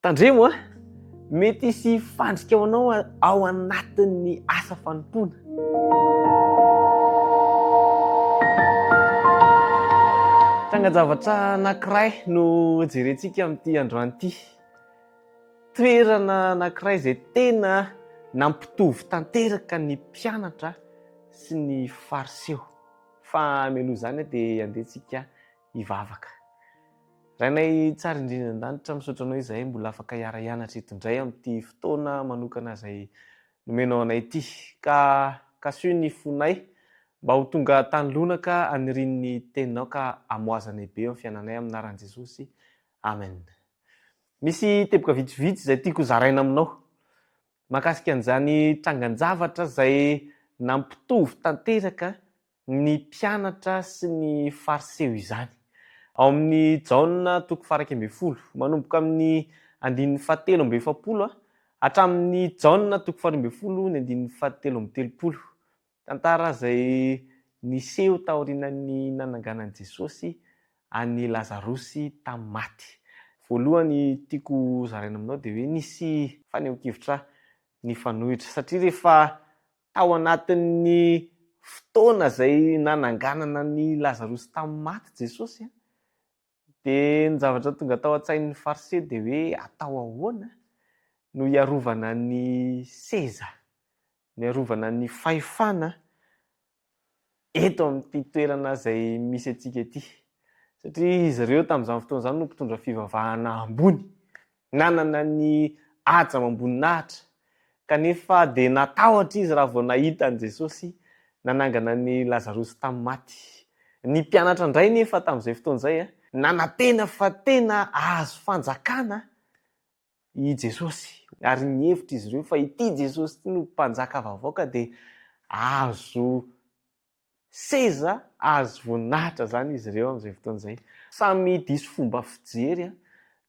Tandremo a mety hisy fandrika ao anao ao anatin'ny asa fanompoana. Trangan-javatra anankiray no jerentsika amin'ity androany ity. Toerana anankiray izay tena nampitovy tanteraka ny mpianatra sy ny fariseho. Fa melo izany dia andehantsika hivavaka. Rainay tsara indrindra an-danitra misaotra anao izay mbola afaka hiara-hianatra eto indray amin'ity fotoana manokana izay nomenao anay ity. Ka kasio ny fonay mba ho tonga tanolonaka anirin'ny teninao ka hamoazanay be amin'ny fiainanay amin'ny anaran'i Jesosy. Amen. Misy teboka vitsivitsy izay tiako zaraina aminao mahakasika an'izany trangan-javatra izay nampitovy tanteraka ny mpianatra sy ny fariseho izany. Ao amin'ny Jaona 1:20 manomboka amin'ny 7:7 hatramin'ny Jaona 2:12 tantara izay niseho taorian'ny nananganan'i Jesosy any Lazarosy tamin'ny maty. Voalohany tiako zaraina aminao dia hoe nisy faneho-kevitra ny fanohitra satria rehefa tao anatin'ny fotoana izay nananganana ny Lazarosy tamin'ny maty Jesosy dia ny zavatra tonga tao an-tsain'ny fariseho dia hoe atao ahoana no hiarovana ny seza, ny hiarovana ny fahefana eto amin'ity toerana izay misy antsika ity. Satria izy ireo tamin'izany fotoana izany no mpitondra fivavahana ambony, nanana ny haja amboninahitra, kanefa dia natahotra izy raha vao nahita an'i Jesosy nanangana ny Lazarosy tamin'ny maty. Ny mpianatra indray nefa tamin'izay fotoana izay nanantena fa tena ahazo fanjakana i Jesosy. Ary nihevitra izy ireo fa ity Jesosy ity no mpanjaka vaovao ka dia ahazo seza, ahazo voninahitra zany izy ireo amin'izay fotoana izay. Samy diso fomba fijery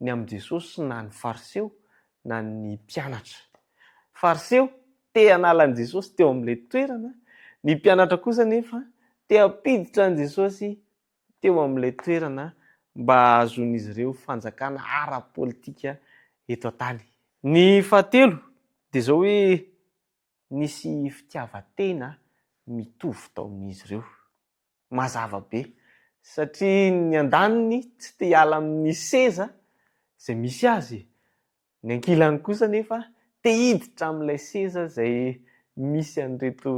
ny amin'i Jesosy na ny fariseho na ny mpianatra. Fariseho te hanala an'i Jesosy teo amin'ilay toerana, ny mpianatra kosa nefa te hampiditra an'i Jesosy teo amin'ilay toerana mba ahazon'izy ireo fanjakana ara-politika eto an-tany. Ny fahatelo dia izao hoe nisy fitiavan-tena mitovy tao amin'izy ireo. Mazava be satria ny andaniny tsy te hiala amin'ny seza izay misy azy, ny ankilany kosa nefa te hiditra amin'ilay seza izay misy an'ireto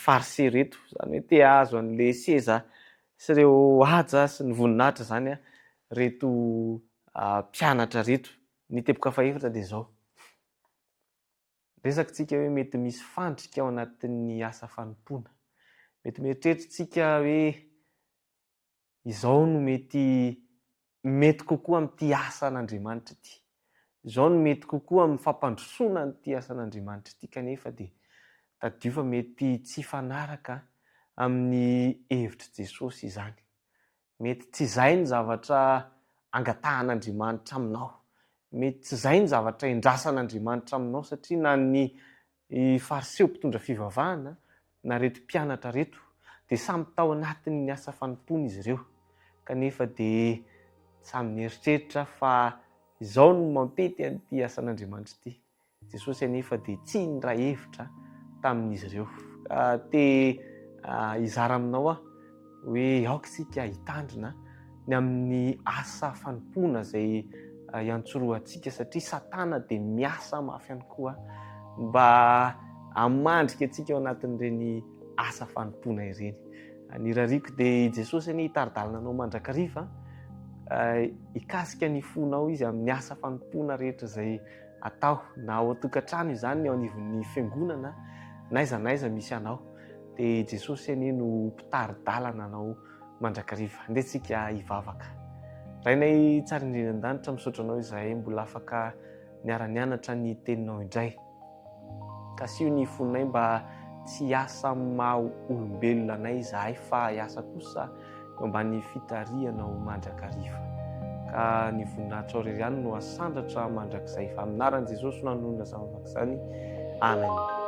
fariseho reto, izany hoe te hahazo an'ilay seza sy ireo haja sy ny voninahitra zany reto mpianatra reto. Ny teboka fahaefatra dia izao. Resakantsika hoe mety misy fandrika ao anatin'ny asa fanompoana. Mety mieritreritritsika hoe izao no mety kokoa amin'ity asa an'Andriamanitra ity. Izao no mety kokoa amin'ny fampandrosoana an'ity asa an'Andriamanitra ity kanefa dia tadio fa mety tsy fanaraka amin'ny hevitry Jesosy izany. Mety tsy izay ny zavatra angatahan'Andriamanitra aminao. Mety tsy izay ny zavatra endrasan'Andriamanitra aminao satria na ny fariseho mpitondra fivavahana na reto mpianatra reto dia samy tao anatin'ny asa fanompoana izy ireo. Kanefa dia samy mieritreritra fa izao no mampety an'ity asan'Andriamanitra ity. Jesosy anefa dia tsy nindray hevitra tamin'izy ireo. Te hizara aminao hoe aoka isika hitandrina ny amin'ny asa fanompoana izay iantsoroantsika satria Satana dia miasa mafy ihany koa mba hamandrika antsika ao anatin'ireny asa fanompoana ireny. Ny rariko dia Jesosy anie hitari-dalana anao mandrakariva hikasika ny fonao izy amin'ny asa fanompoana rehetra izay atao, na ao an-tokantrano izany, ao anivon'ny fiangonana, n'aiza misy anao. Dia Jesosy anie no mpitari-dalana anao mandrakariva. Andehantsika hivavaka. Rainay tsara indrindra an-danitra misaotra anao izay mbola afaka niara-nianatra ny teninao indray. Kasio ny fonay mba tsy hiasa maha olombelona anay izahay fa hiasa kosa eo ambany fitarihanao mandrakariva. Ka ny voninahitra ao irery ihany no asandratra mandrakizay fa amin'ny anaran'i Jesosy no hanonona zavavaka izany. Amen.